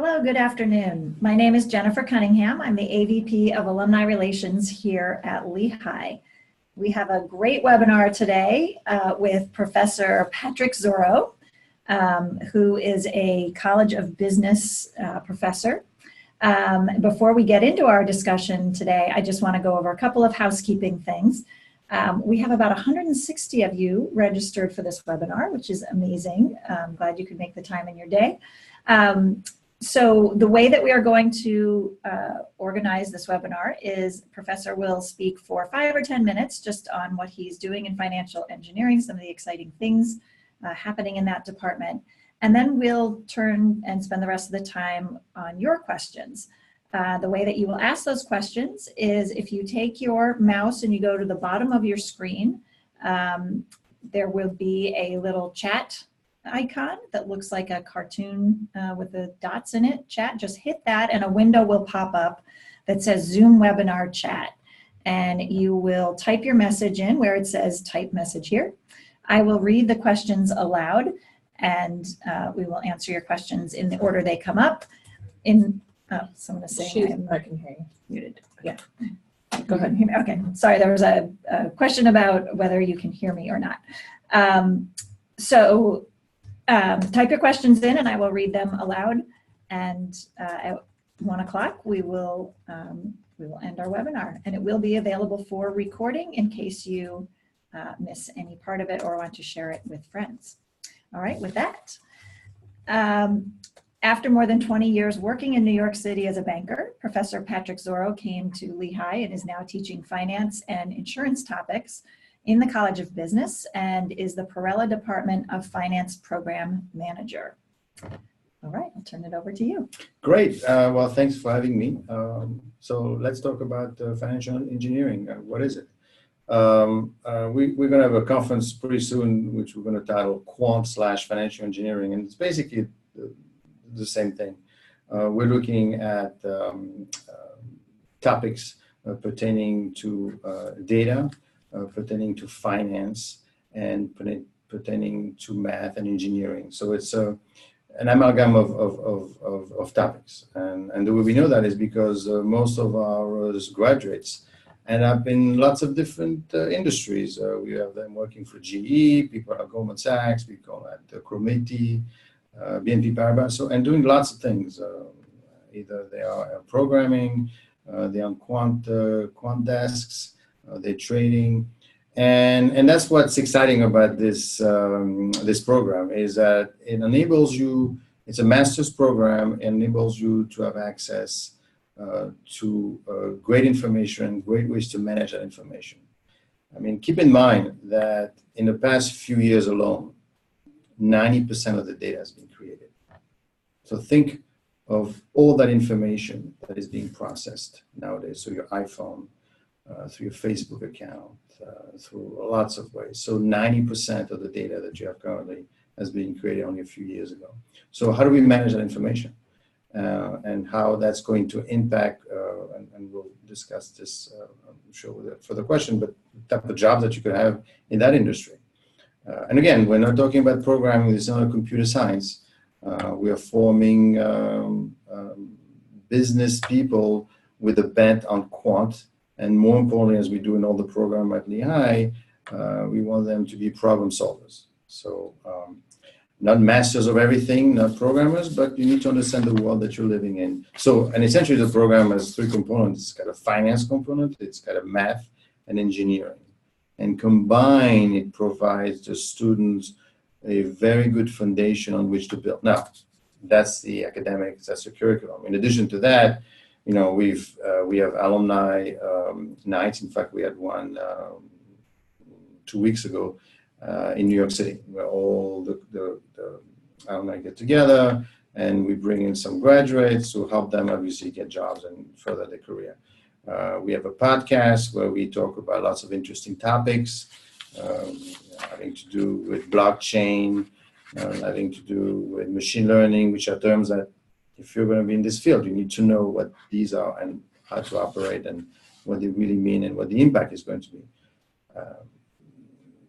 Hello, good afternoon. My name is Jennifer Cunningham. I'm the AVP of Alumni Relations here at Lehigh. We have a great webinar today with Professor Patrick Zoro, who is a College of Business professor. Before we get into our discussion today, I just want to go over a couple of housekeeping things. We have about 160 of you registered for this webinar, which is amazing. I'm glad you could make the time in your day. So the way that we are going to organize this webinar is Professor will speak for 5 or 10 minutes just on what he's doing in financial engineering, some of the exciting things happening in that department. And then we'll turn and spend the rest of the time on your questions. The way that you will ask those questions is if you take your mouse and you go to the bottom of your screen, there will be a little chat icon that looks like a cartoon with the dots in it. Chat, just hit that and a window will pop up that says Zoom webinar chat. And you will type your message in where it says type message here. I will read the questions aloud and we will answer your questions in the order they come up. Someone is saying I can hear you. Muted. Yeah. Go ahead. Okay. Sorry, there was a question about whether you can hear me or not. Type your questions in and I will read them aloud. And at 1 o'clock, we will end our webinar. And it will be available for recording in case you miss any part of it or want to share it with friends. All right, with that. After more than 20 years working in New York City as a banker, Professor Patrick Zoro came to Lehigh and is now teaching finance and insurance topics in the College of Business and is the Perella Department of Finance Program Manager. All right, I'll turn it over to you. Great. Well, thanks for having me. So let's talk about financial engineering. What is it? We're going to have a conference pretty soon, which we're going to title Quant/Financial Engineering, and it's basically the same thing. We're looking at topics pertaining to data, pertaining to finance, and pertaining to math and engineering. So it's an amalgam of topics. And the way we know that is because most of our graduates end up in lots of different industries. We have them working for GE, people at Goldman Sachs, people at Cromartie, BNP Paribas, and doing lots of things. Either they are programming, they're on quant desks, they're trading, and that's what's exciting about this this program is that it enables you. It's a master's program, enables you to have access to great information, great ways to manage that information. I mean, keep in mind that in the past few years alone, 90% of the data has been created. So think of all that information that is being processed nowadays through your iPhone, through your Facebook account, through lots of ways. So 90% of the data that you have currently has been created only a few years ago. So how do we manage that information and how that's going to impact, and we'll discuss this, I'm sure, with a further question, but the type of jobs that you could have in that industry. And again, we're not talking about programming, it's not computer science. We are forming business people with a bent on quant. And more importantly, as we do in all the program at Lehigh, we want them to be problem solvers. So not masters of everything, not programmers, but you need to understand the world that you're living in. So, and essentially the program has 3 components. It's got a finance component, it's got a math and engineering. And combined, it provides the students a very good foundation on which to build. Now, that's the academics, that's the curriculum. In addition to that, you know, we have alumni nights. In fact, we had one 2 weeks ago in New York City, where all the alumni get together and we bring in some graduates to help them obviously get jobs and further their career. We have a podcast where we talk about lots of interesting topics having to do with blockchain, having to do with machine learning, which are terms that if you're going to be in this field, you need to know what these are and how to operate and what they really mean and what the impact is going to be.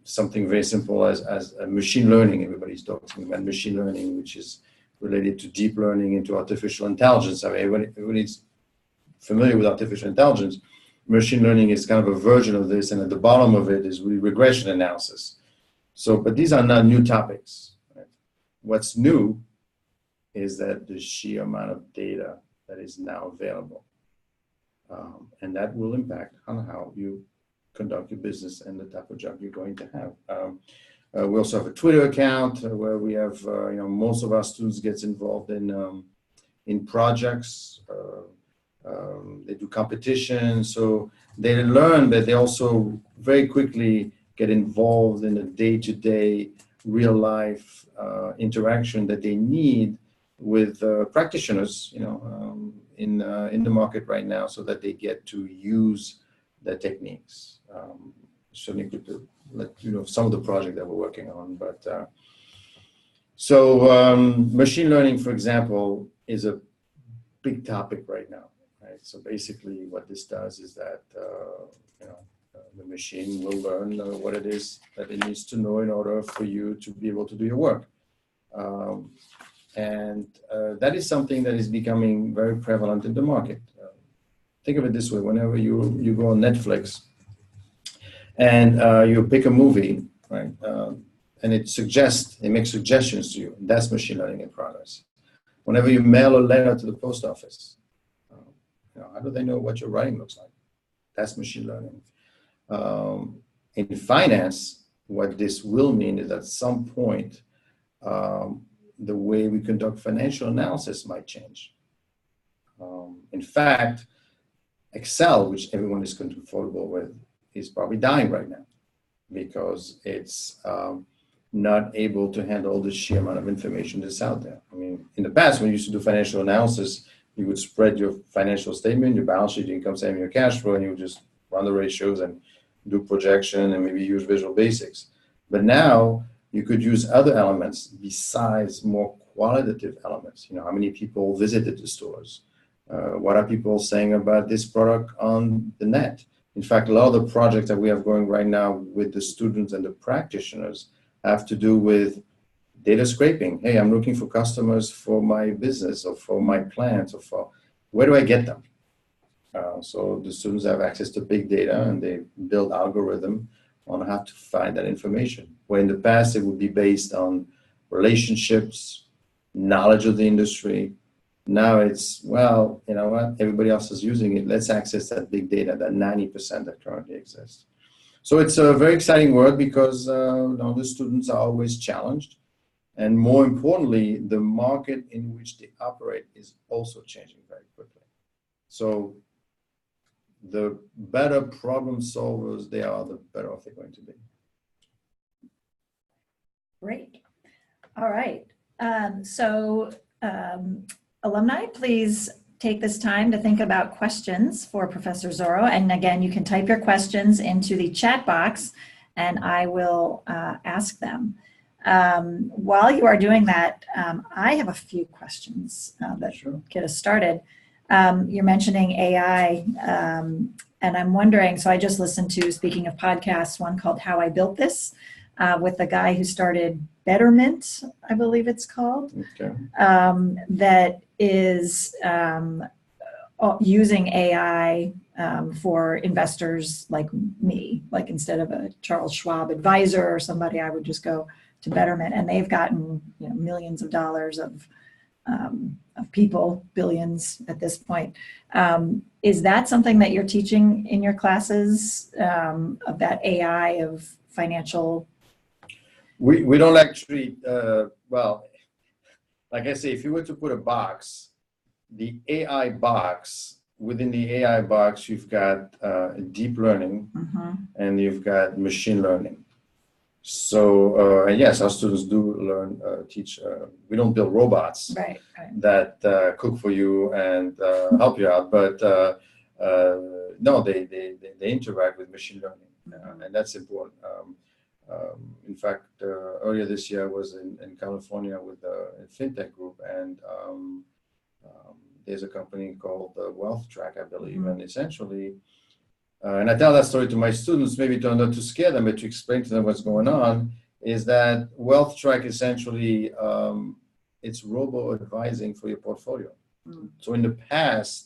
Something very simple as machine learning. Everybody's talking about machine learning, which is related to deep learning, into artificial intelligence. I mean, everybody's familiar with artificial intelligence. Machine learning is kind of a version of this, and at the bottom of it is regression analysis. So, but these are not new topics. Right? What's new is that the sheer amount of data that is now available. And that will impact on how you conduct your business and the type of job you're going to have. We also have a Twitter account where we have, most of our students gets involved in projects. They do competitions, so they learn, but they also very quickly get involved in the day-to-day, real-life interaction that they need with practitioners, in the market right now, so that they get to use the techniques. Certainly could let you know some of the projects that we're working on, but machine learning, for example, is a big topic right now. Right? So basically, what this does is that the machine will learn what it is that it needs to know in order for you to be able to do your work. And that is something that is becoming very prevalent in the market. Think of it this way: whenever you go on Netflix and you pick a movie, right, and it makes suggestions to you, that's machine learning in progress. Whenever you mail a letter to the post office, how do they know what your writing looks like? That's machine learning. In finance, what this will mean is at some point, the way we conduct financial analysis might change. In fact, Excel, which everyone is comfortable with, is probably dying right now because it's not able to handle the sheer amount of information that's out there. I mean, in the past, when you used to do financial analysis, you would spread your financial statement, your balance sheet, your income statement, your cash flow, and you would just run the ratios and do projection and maybe use Visual Basics. But now you could use other elements besides more qualitative elements. How many people visited the stores? What are people saying about this product on the net? In fact, a lot of the projects that we have going right now with the students and the practitioners have to do with data scraping. Hey, I'm looking for customers for my business or for my plants or for, where do I get them? So the students have access to big data and they build algorithm on how to find that information. Where in the past, it would be based on relationships, knowledge of the industry. Now it's, well, you know what, everybody else is using it. Let's access that big data, that 90% that currently exists. So it's a very exciting world because the students are always challenged. And more importantly, the market in which they operate is also changing very quickly. So the better problem solvers they are, the better off they're going to be. Great. All right. Alumni, please take this time to think about questions for Professor Zoro. And again, you can type your questions into the chat box and I will ask them. While you are doing that, I have a few questions that get us started. You're mentioning AI, and I'm wondering, so I just listened to, speaking of podcasts, one called How I Built This, with the guy who started Betterment, I believe it's called, that is using AI for investors like me. Like instead of a Charles Schwab advisor or somebody, I would just go to Betterment, and they've gotten millions of dollars of people, billions at this point. Is that something that you're teaching in your classes, of that AI of financial? We don't actually, well, like I say, if you were to put a box, the AI box, within the AI box, you've got deep learning and you've got machine learning. So, and yes, our students do learn, teach. We don't build robots that cook for you and help you out, but no, they interact with machine learning, and that's important. In fact, earlier this year I was in California with a fintech group, and there's a company called Wealth Track, I believe, and essentially, and I tell that story to my students, maybe not to scare them, but to explain to them what's going on, is that Wealth Track essentially it's robo-advising for your portfolio. Mm. So in the past,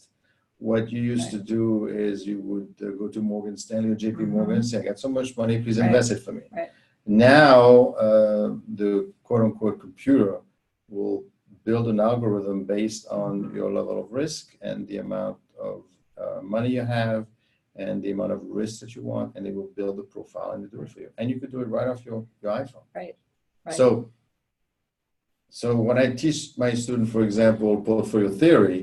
what you used to do is you would go to Morgan Stanley or JP Morgan and say, I got so much money, please invest it for me. Right. Now, the quote-unquote computer will build an algorithm based on your level of risk and the amount of money you have and the amount of risk that you want, and they will build a profile and do it for you. And you could do it right off your iPhone. Right. So when I teach my student, for example, portfolio theory,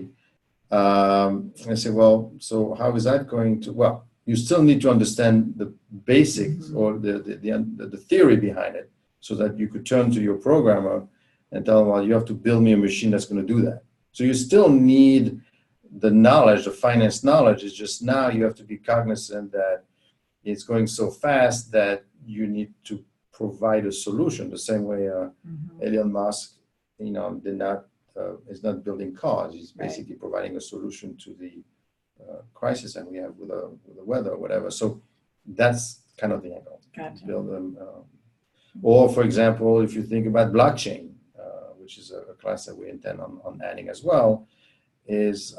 I say, well, so how is that going to, well, you still need to understand the basics or the theory behind it so that you could turn to your programmer and tell them, well, you have to build me a machine that's going to do that. So you still need the knowledge, the finance knowledge. Is just now you have to be cognizant that it's going so fast that you need to provide a solution the same way Elon Musk, is not building cars. He's basically providing a solution to the crisis that we have with the weather or whatever. So that's kind of the angle. Gotcha. Build them. Or, for example, if you think about blockchain, which is a class that we intend on adding as well, is,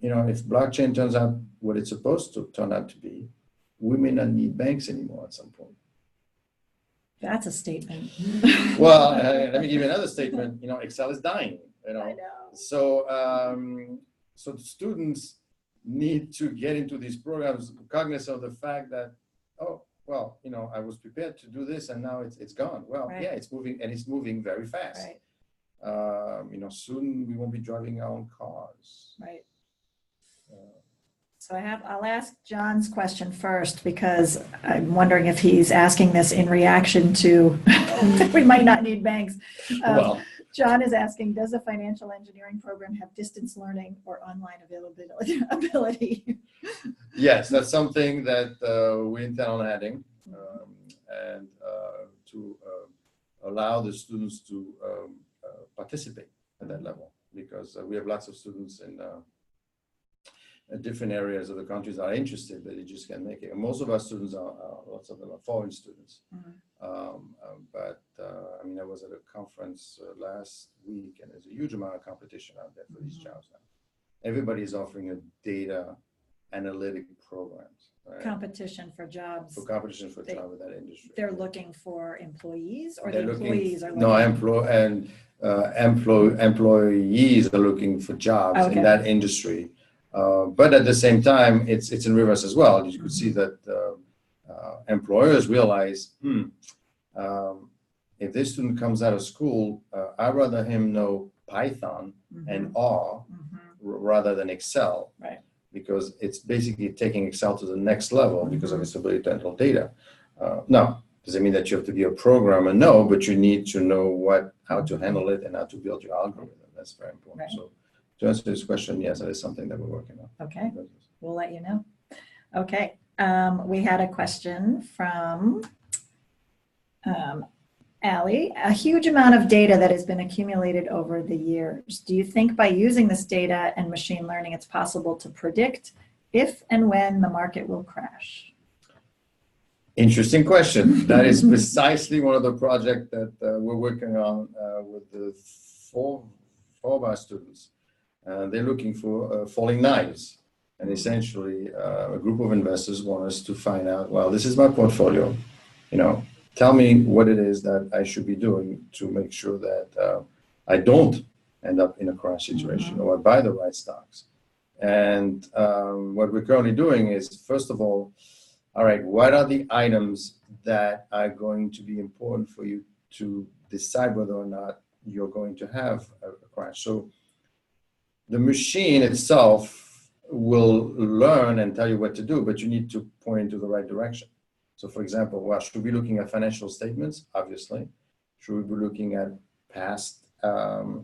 if blockchain turns out what it's supposed to turn out to be, we may not need banks anymore at some point. That's a statement. Well, let me give you another statement. Excel is dying. I know. So, so the students need to get into these programs cognizant of the fact that, oh, well, I was prepared to do this and now it's gone. Well, yeah, it's moving, and it's moving very fast. Right. Soon we won't be driving our own cars. Right. So I'll ask John's question first, because I'm wondering if he's asking this in reaction to we might not need banks. Well, John is asking, does a financial engineering program have distance learning or online ability? Yes, that's something that we intend on adding, and to allow the students to participate at that level, because we have lots of students in different areas of the countries that are interested, but they just can't make it. And most of our students lots of them are foreign students. But I was at a conference last week, and there's a huge amount of competition out there for these jobs now. Everybody is offering a data analytic programs. Right? Competition for jobs. For competition for jobs in that industry. They're looking for employees, or they're the employees are looking? No, employees are looking for jobs in that industry. But at the same time, it's in reverse as well. You could see that employers realize, if this student comes out of school, I'd rather him know Python and R rather than Excel. Right. Because it's basically taking Excel to the next level because of its ability to handle data. Now, does it mean that you have to be a programmer? No, but you need to know how to handle it and how to build your algorithm. That's very important. Right. So to answer this question, yes, that is something that we're working on. Okay, we'll let you know. Okay, we had a question from Allie. A huge amount of data that has been accumulated over the years. Do you think by using this data and machine learning, it's possible to predict if and when the market will crash? Interesting question. That is precisely one of the projects that we're working on with the four of our students. They're looking for falling knives. And essentially, a group of investors want us to find out, well, this is my portfolio. Tell me what it is that I should be doing to make sure that I don't end up in a crash situation, or I buy the right stocks. And what we're currently doing is, first of all right, what are the items that are going to be important for you to decide whether or not you're going to have a crash? So the machine itself will learn and tell you what to do, but you need to point into the right direction. So for example, well, should we be looking at financial statements? Obviously. Should we be looking at past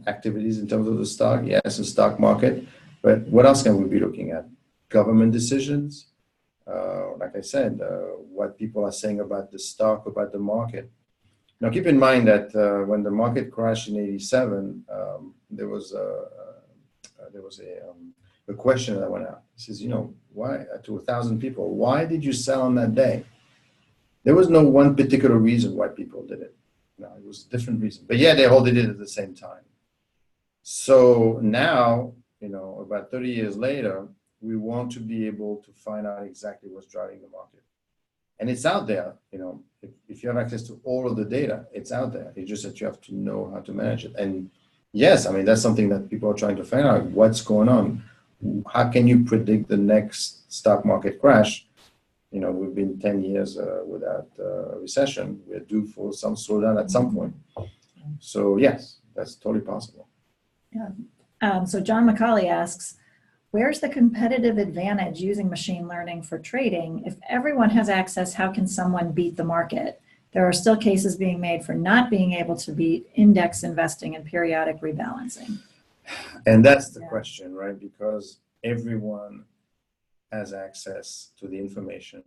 activities in terms of the stock? Yes, the stock market. But what else can we be looking at? Government decisions. Like I said, what people are saying about the stock, about the market. Now keep in mind that when the market crashed in '87, there was a question that went out. It says, why, to 1,000 people, why did you sell on that day? There was no one particular reason why people did it. No, it was a different reason. But yeah, they all did it at the same time. So now, about 30 years later, we want to be able to find out exactly what's driving the market. And it's out there, if you have access to all of the data, it's out there. It's just that you have to know how to manage it. And yes, I mean, that's something that people are trying to find out, what's going on. How can you predict the next stock market crash? We've been 10 years without a recession. We're due for some slowdown at some point. So yes, that's totally possible. Yeah. So John McCauley asks, where's the competitive advantage using machine learning for trading? If everyone has access, how can someone beat the market? There are still cases being made for not being able to beat index investing and periodic rebalancing. And that's the question, right? Because everyone has access to the information,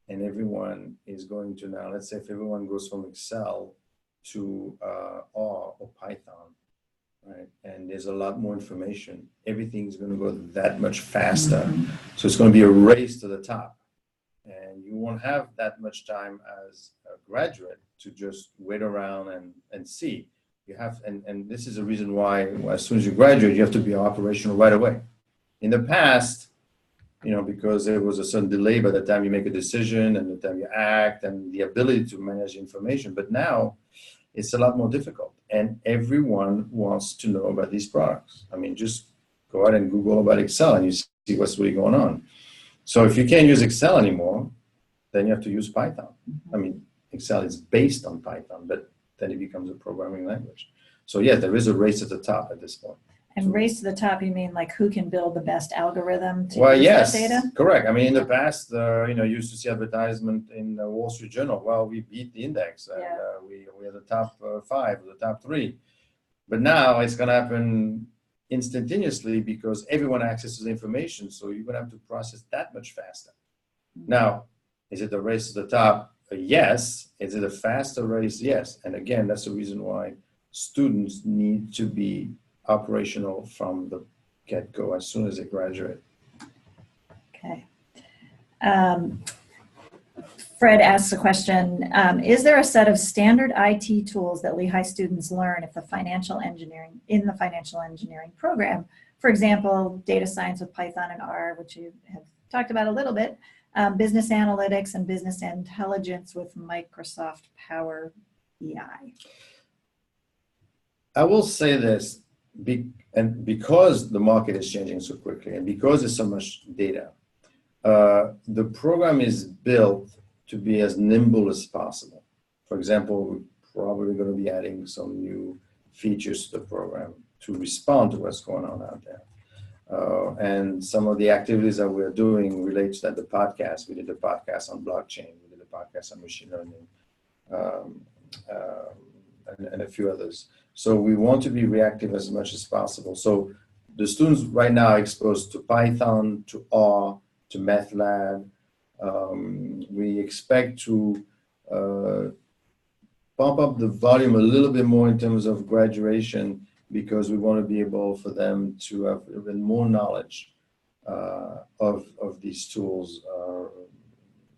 and everyone is going to now, let's say if everyone goes from Excel to R or Python, right? And there's a lot more information. Everything's going to go that much faster. So it's going to be a race to the top. And you won't have that much time as a graduate to just wait around and see. You have, and this is a reason why as soon as you graduate, you have to be operational right away. In the past, because there was a certain delay by the time you make a decision and the time you act and the ability to manage information. But now it's a lot more difficult, and everyone wants to know about these products. I mean, just go out and Google about Excel and you see what's really going on. So if you can't use Excel anymore, then you have to use Python. I mean, Excel is based on Python, but then it becomes a programming language. So yeah, there is a race at the top at this point. And race to the top, you mean like who can build the best algorithm to use yes, that data? Correct. I mean, in the past, you used to see advertisement in the Wall Street Journal. Well, we beat the index, and we are the top 5, the top 3. But now it's going to happen instantaneously because everyone accesses information, so you're going to have to process that much faster. Now, is it a race to the top? Yes. Is it a faster race? Yes. And again, that's the reason why students need to be operational from the get-go as soon as they graduate. Okay. Fred asks a question, is there a set of standard IT tools that Lehigh students learn in the financial engineering program? For example, data science with Python and R, which you have talked about a little bit, business analytics and business intelligence with Microsoft Power BI. I will say this, because the market is changing so quickly and because there's so much data, the program is built to be as nimble as possible. For example, we're probably going to be adding some new features to the program to respond to what's going on out there. And some of the activities that we're doing relates to the podcast. We did a podcast on blockchain. We did a podcast on machine learning, and a few others. So we want to be reactive as much as possible. So the students right now are exposed to Python, to R, to MATLAB. We expect to bump up the volume a little bit more in terms of graduation because we want to be able for them to have even more knowledge of these tools.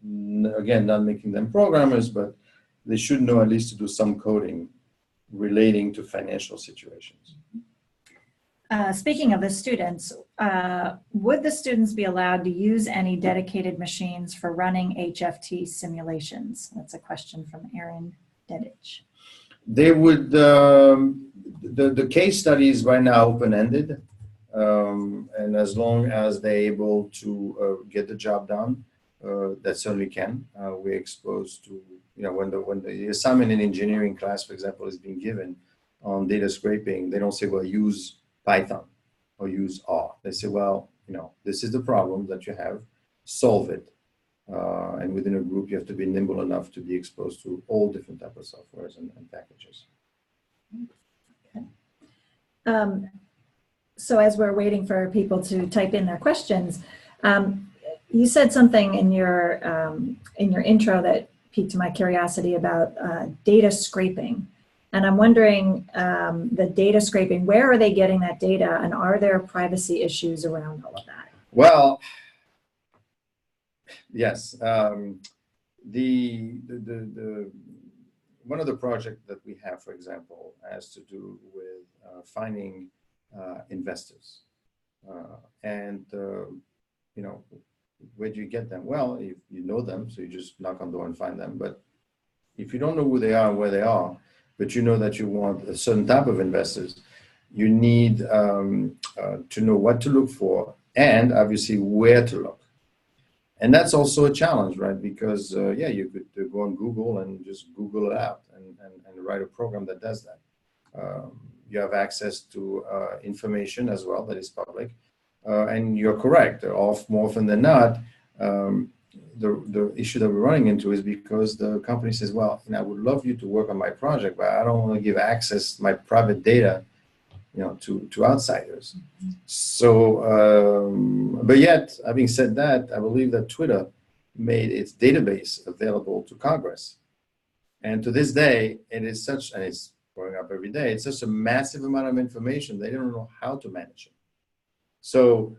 Again, not making them programmers, but they should know at least to do some coding relating to financial situations. Speaking of the students, would the students be allowed to use any dedicated machines for running HFT simulations? That's a question from Aaron Dedich. They would, the case study is right now open-ended, and as long as they're able to get the job done, that certainly can. We're exposed to, when the assignment in engineering class, for example, is being given on data scraping, they don't say, well, use Python or use R. They say, well, this is the problem that you have, solve it. And within a group, you have to be nimble enough to be exposed to all different types of softwares and packages. Okay. So as we're waiting for people to type in their questions, you said something in your intro that piqued my curiosity about data scraping. And I'm wondering, the data scraping, where are they getting that data, and are there privacy issues around all of that? Well, yes. one of the projects that we have, for example, has to do with finding investors. And you know, where do you get them? Well, if you know them, so you just knock on the door and find them. But if you don't know who they are and where they are, but you know that you want a certain type of investors, you need to know what to look for and obviously where to look. And that's also a challenge, right? Because, yeah, you could go on Google and just Google it out and write a program that does that. You have access to information as well that is public. And you're correct, more often than not, the issue that we're running into is because the company says, well, I would love you to work on my project, but I don't want to give access my private data, to outsiders. So, but yet, having said that, I believe that Twitter made its database available to Congress. And to this day, it is such, and it's growing up every day, it's such a massive amount of information, they don't know how to manage it. So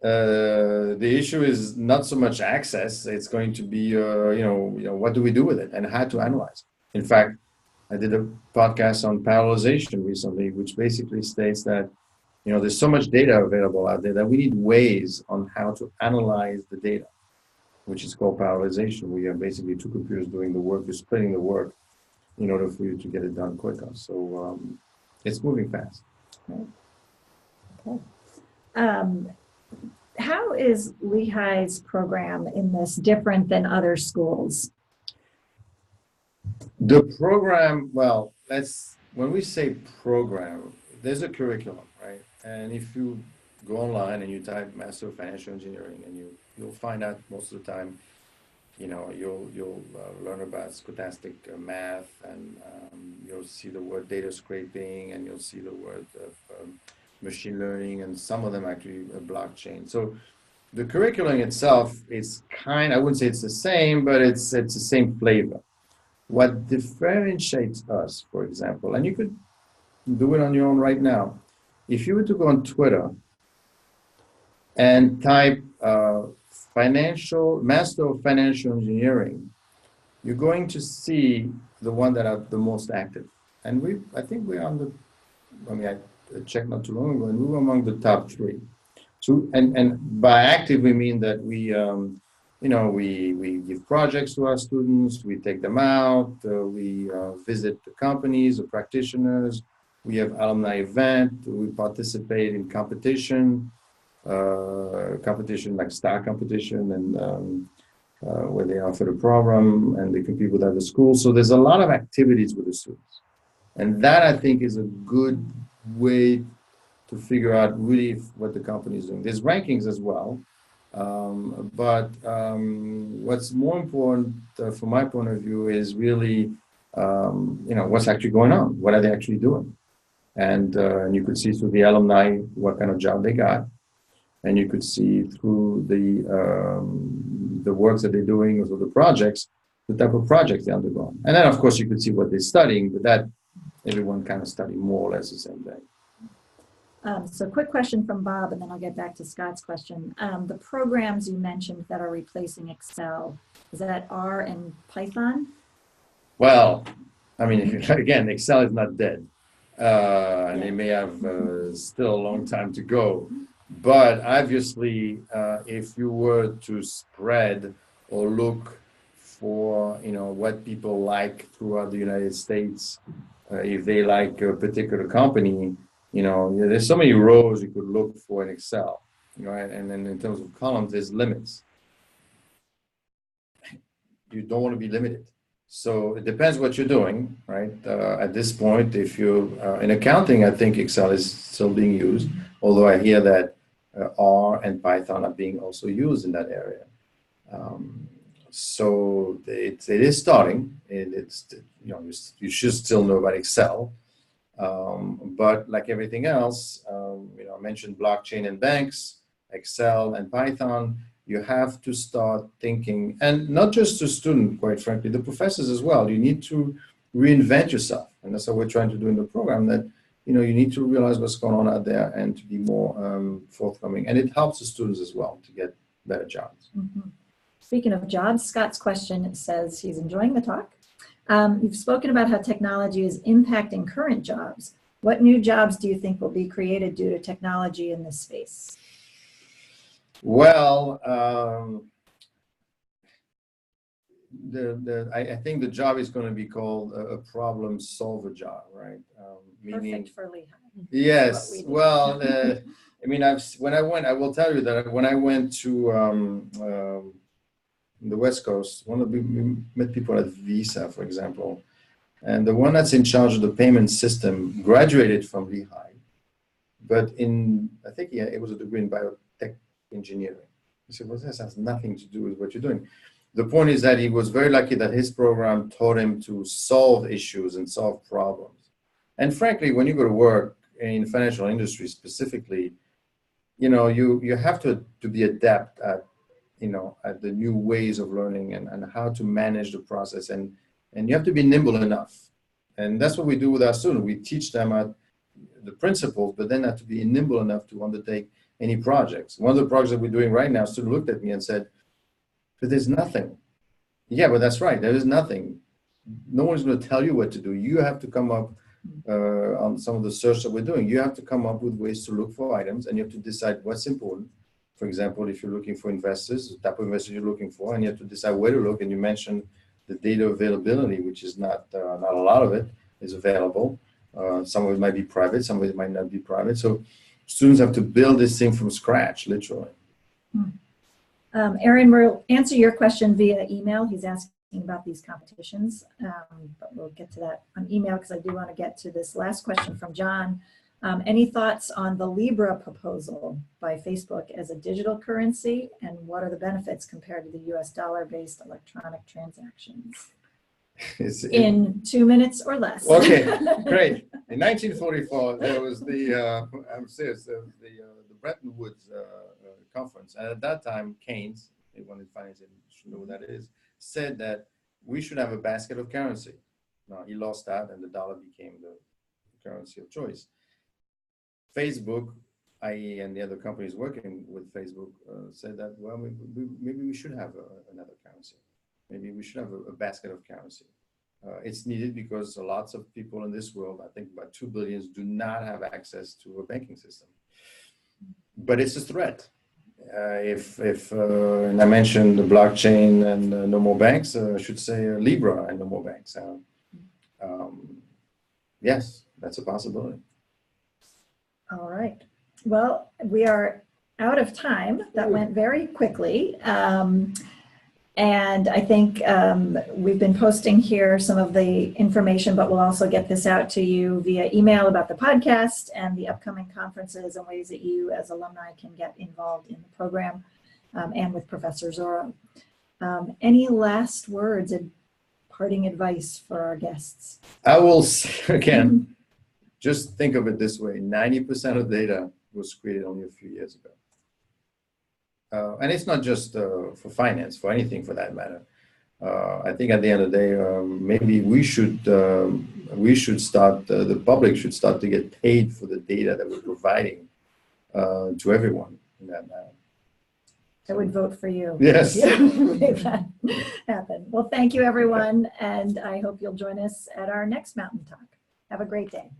the issue is not so much access, it's going to be, what do we do with it and how to analyze it. In fact, I did a podcast on parallelization recently, which basically states that, there's so much data available out there that we need ways on how to analyze the data, which is called parallelization. We have basically two computers doing the work, you're splitting the work in order for you to get it done quicker. So it's moving fast. Okay. How is Lehigh's program in this different than other schools? The program, well, when we say program, there's a curriculum, right? And if you go online and you type Master of Financial Engineering, and you'll find out most of the time, you'll learn about stochastic math, and you'll see the word data scraping, and you'll see the word of machine learning, and some of them actually blockchain. So the curriculum itself is I wouldn't say it's the same, but it's the same flavor. What differentiates us, for example, and you could do it on your own right now, if you were to go on Twitter and type Master of Financial Engineering, you're going to see the one that are the most active. And I think we're I checked not too long ago, and we were among the top 3. So, and by active, we mean that we give projects to our students, we take them out, we visit the companies, the practitioners, we have alumni event, we participate in competition like star competition, and where they offer the program and they compete with other schools. So there's a lot of activities with the students. And that, I think, is a good way to figure out really what the company is doing. There's rankings as well. But what's more important from my point of view is really, what's actually going on. What are they actually doing? And you could see through the alumni what kind of job they got, and you could see through the works that they're doing, or the projects, the type of projects they're undergoing. And then, of course, you could see what they're studying, but that everyone kind of study more or less the same thing. So quick question from Bob, and then I'll get back to Scott's question. The programs you mentioned that are replacing Excel, is that R and Python? Well, I mean, again, Excel is not dead. And they may have still a long time to go. But obviously, if you were to spread or look for, what people like throughout the United States, if they like a particular company, there's so many rows you could look for in Excel, right? And then in terms of columns, there's limits. You don't want to be limited. So it depends what you're doing, right? At this point, if you're in accounting, I think Excel is still being used, although I hear that R and Python are being also used in that area. So it is starting. You should still know about Excel. But like everything else, I mentioned blockchain and banks, Excel and Python. You have to start thinking, and not just the student, quite frankly, the professors as well. You need to reinvent yourself. And that's what we're trying to do in the program, that, you need to realize what's going on out there and to be more forthcoming. And it helps the students as well to get better jobs. Mm-hmm. Speaking of jobs, Scott's question says he's enjoying the talk. You've spoken about how technology is impacting current jobs. What new jobs do you think will be created due to technology in this space? Well, I think the job is going to be called a problem solver job, right? Perfect for Lehigh. Yes. Well, I mean, I will tell you that when I went to the West Coast, we met people at Visa, for example, and the one that's in charge of the payment system graduated from Lehigh, but I think it was a degree in biotech engineering. I said, well, this has nothing to do with what you're doing. The point is that he was very lucky that his program taught him to solve issues and solve problems. And frankly, when you go to work in financial industry specifically, you have to be adept at the new ways of learning and how to manage the process, and you have to be nimble enough. And that's what we do with our students. We teach them the principles, but then have to be nimble enough to undertake any projects. One of the projects that we're doing right now, a student looked at me and said, but there's nothing. Yeah, but that's right. There is nothing. No one's going to tell you what to do. You have to come up on some of the search that we're doing. You have to come up with ways to look for items, and you have to decide what's important. For example, if you're looking for investors, the type of investors you're looking for, and you have to decide where to look. And you mentioned the data availability, which is not a lot of it is available. Some of it might be private, some of it might not be private. So students have to build this thing from scratch, literally. Aaron, we'll answer your question via email. He's asking about these competitions, but we'll get to that on email because I do want to get to this last question from John. Any thoughts on the Libra proposal by Facebook as a digital currency, and what are the benefits compared to the US dollar-based electronic transactions? In 2 minutes or less. Okay, great. In 1944, there was I'm serious, the Bretton Woods conference. And at that time, Keynes, anyone in finance should know what that is, said that we should have a basket of currency. Now, he lost that, and the dollar became the currency of choice. Facebook, i.e., and the other companies working with Facebook said that, well, maybe we should have another currency. Maybe we should have a basket of currency. It's needed because lots of people in this world, I think about 2 billion, do not have access to a banking system. But it's a threat. And I mentioned the blockchain and no more banks, I should say Libra and no more banks. Yes, that's a possibility. All right. Well, we are out of time. That went very quickly. And I think we've been posting here some of the information, but we'll also get this out to you via email about the podcast and the upcoming conferences and ways that you as alumni can get involved in the program and with Professor Zoro. Any last words and parting advice for our guests? I will say again, just think of it this way. 90% of data was created only a few years ago. And it's not just for finance, for anything for that matter. I think at the end of the day, maybe we should start, the public should start to get paid for the data that we're providing to everyone in that matter. I would vote for you. Yes. Make that happen. Well, thank you, everyone. And I hope you'll join us at our next Mountain Talk. Have a great day.